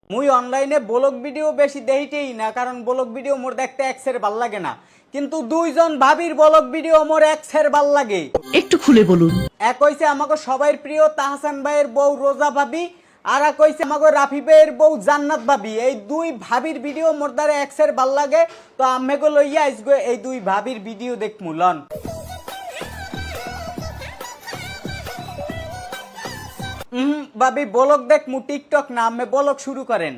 মুই অনলাইনে blog video বেশি দেখিতেই না, কারণ ব্লগ ভিডিও মোর দেখতে এক্সের ভাল লাগে না, কিন্তু দুইজন ভাবির ব্লগ ভিডিও মোর এক্সের ভাল লাগে। একটু খুলে বলুন। এক হইছে আমাকে সবাই প্রিয় তাহসান ভাইয়ের বউ রোজা ভাবি, আর এক হইছে আমাকে রাফি ভাইয়ের বউ জান্নাত ভাবি। এই দুই ভাবির ভিডিও মোর দ্বারা এক্সের ভাল লাগে, তো আম্মেকে লইয়া আইসগো এই দুই ভাবির ভিডিও দেখমু লন। ভাবি ব্লগ দেখমু, টিকটক না, আম্মে ব্লগ শুরু করেন।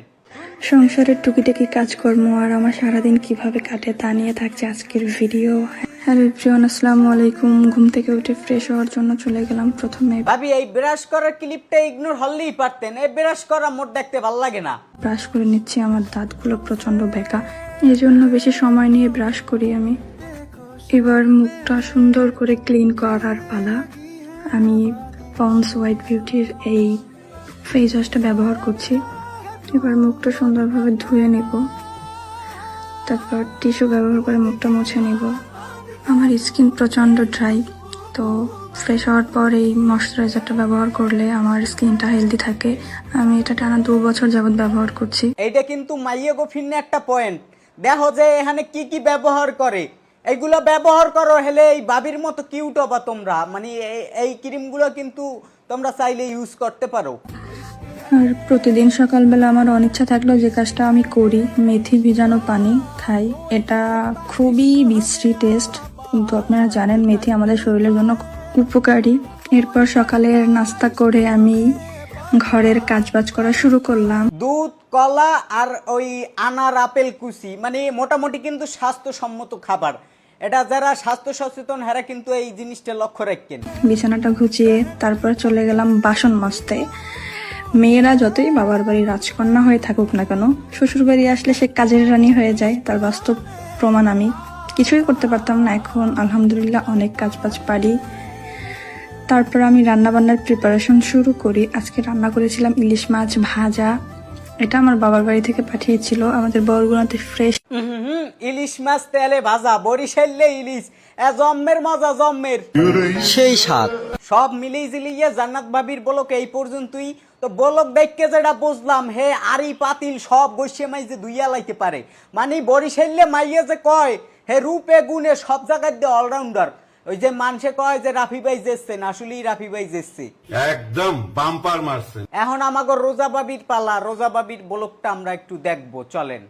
সংসারের টুকিটাকি কাজকর্ম আর আমার সারাদিন কিভাবে কাটে তা নিয়ে থাকছে আজকের ভিডিও। হ্যালো এভরিওয়ান, আসসালামু আলাইকুম। ঘুম থেকে উঠে ফ্রেশ হওয়ার জন্য চলে গেলাম। প্রথমে ভাবি এই ব্রাশ করার ক্লিপটা ইগনোর হলেই পারতেন, এই ব্রাশ করা মোর দেখতে ভাল লাগে না। ব্রাশ করে নিচ্ছি, আমার দাঁতগুলো প্রচন্ড বেঁকা, এই জন্য বেশি সময় নিয়ে ব্রাশ করি আমি। এবার মুখটা সুন্দর করে ক্লিন করার পালা। আমি পন্ডস হোয়াইট বিউটির এই ফেস ওয়াশটা ব্যবহার করছি। এবার মুখটা সুন্দরভাবে ধুয়ে নেব, তারপর টিস্যু ব্যবহার করে মুখটা মুছে নেব। আমার স্কিন প্রচণ্ড ড্রাই, তো ফ্রেশ হওয়ার পর এই ময়শ্চারাইজারটা ব্যবহার করলে আমার স্কিনটা হেলদি থাকে। আমি এটা টানা 2 বছর যাবত ব্যবহার করছি। এইটা কিন্তু মাইয়ে গো ফিরনে একটা পয়েন্ট, দেখো যে এখানে কি কি ব্যবহার করে, এইগুলো ব্যবহার করো, হলে এই বাবির মতো কিউট হবা তোমরা। মানে এই ক্রিমগুলো কিন্তু তোমরা চাইলে ইউজ করতে পারো। আর প্রতিদিন সকালবেলা আমার অনিচ্ছা থাকলেও যে কাজটা আমি করি, মেথি ভিজানো পানি খাই। এটা খুবই বিশ্রী টেস্ট, কিন্তু আপনারা জানেন মেথি আমাদের শরীরের জন্য উপকারী। এরপর সকালের নাস্তা করে আমি ঘরের কাজবাজ করা শুরু করলাম। দুধ, কলা আর ওই আনার, আপেল কুচি, মানে মোটামুটি কিন্তু স্বাস্থ্যসম্মত খাবার। এটা যারা স্বাস্থ্য সচেতন হেরা কিন্তু এই জিনিসটা লক্ষ্য রাখেন। বিছানাটা ঘুচিয়ে তারপর চলে গেলাম বাসন মাজতে। মেয়েরা যতই বাবার বাড়ির রাজকন্যা হয়ে থাকুক না কেন, শ্বশুর বাড়ি আসলে সে কাজের রানী হয়ে যায়। তার বাস্তব প্রমাণ আমি। কিছুই করতে পারতাম না, এখন আলহামদুলিল্লাহ অনেক কাজবাজ পারি। তারপর আমি রান্নাবান্নার প্রিপারেশন শুরু করি। আজকে রান্না করেছিলাম ইলিশ মাছ ভাজা। এটা আমার বাবার বাড়ি থেকে পাঠিয়েছিল, আমাদের বরগুনাতে ফ্রেশ। ইলিশ মাছ তেলে ভাজা, বরিশালে ইলিশ, জম্মের মজা, জম্মের সেই স্বাদ। সব মিলিয়ে জিলিয়ে জান্নাত ভাবির বলক এই পর্যন্তই। তো বলক দেখকে যেটা বুঝলাম, হে আরি পাতিল সব বসে মাইজে দুইয়া লাইতে পারে। মানে বরিশালে মাইয়ে যে কয় হে রূপে গুণে সব জায়গায় দিয়ে অলরাউন্ডার। ওই যে মানুষে কয় যে রাফি ভাই জেসছে, আসলেই রাফি ভাই জেসছে, একদম বাম্পার মারছেন। এখন আমাকে রোজা বাবির পালা। রোজা বাবির বলকটা আমরা একটু দেখবো, চলেন।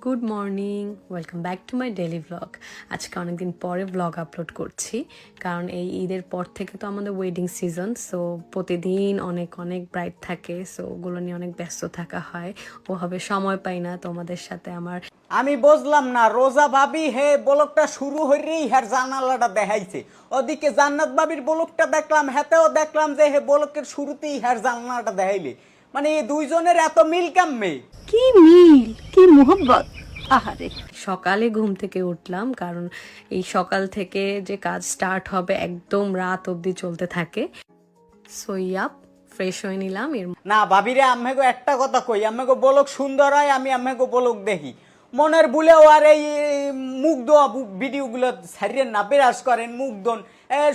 Good morning, welcome back to my daily blog. আজকে অনেকদিন পরে ব্লগ আপলোড করছি, কারণ এই ঈদের পর থেকে তো আমাদের ওয়েডিং সিজন। সো প্রতিদিন অনেক অনেক ব্রাইড থাকে, সো ওগুলো নিয়ে অনেক ব্যস্ত থাকা হয়, ওভাবে সময় পাই না তোমাদের সাথে আমার। আমি বুঝলাম না, রোজা ভাবি হে বলকটা শুরু হইরেই হ্যার জানালাটা দেখাইছে, ওদিকে জান্নাত ভাবির বলকটা দেখলাম, হেতেও দেখলাম যে হে বলকের শুরুতেই হ্যার জানালাটা দেখাইলে। মানে এই দুইজনের এত মিল কেমনে? কি মিল, কি মোহব্বত। আহারে, সকালে ঘুম থেকে উঠলাম, কারণ এই সকাল থেকে যে কাজ স্টার্ট হবে একদম রাত অবধি চলতে থাকে। সো ইয়াপ, ফ্রেশ হয়ে নিলাম। না ভাবিরে, আম্মেগো একটা কথা কই, আম্মেগো বলক সুন্দর হয়, আমি আম্মেগো বলক দেখি। মনের ভুলেও আর এই মুখ দোয়া ভিডিওগুলো ছাড়িয়ে না, বিরাজ করেন মুখ দোন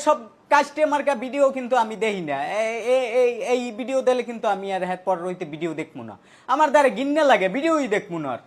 সব কাস্টমারকা ভিডিও কিন্তু আমি দেখি না। এই ভিডিও দিলে কিন্তু আমি আর হ্যাঁ পর রইতে ভিডিও দেখবো না, আমার দ্বারা গিন্নে লাগে, ভিডিওই দেখবো না আর।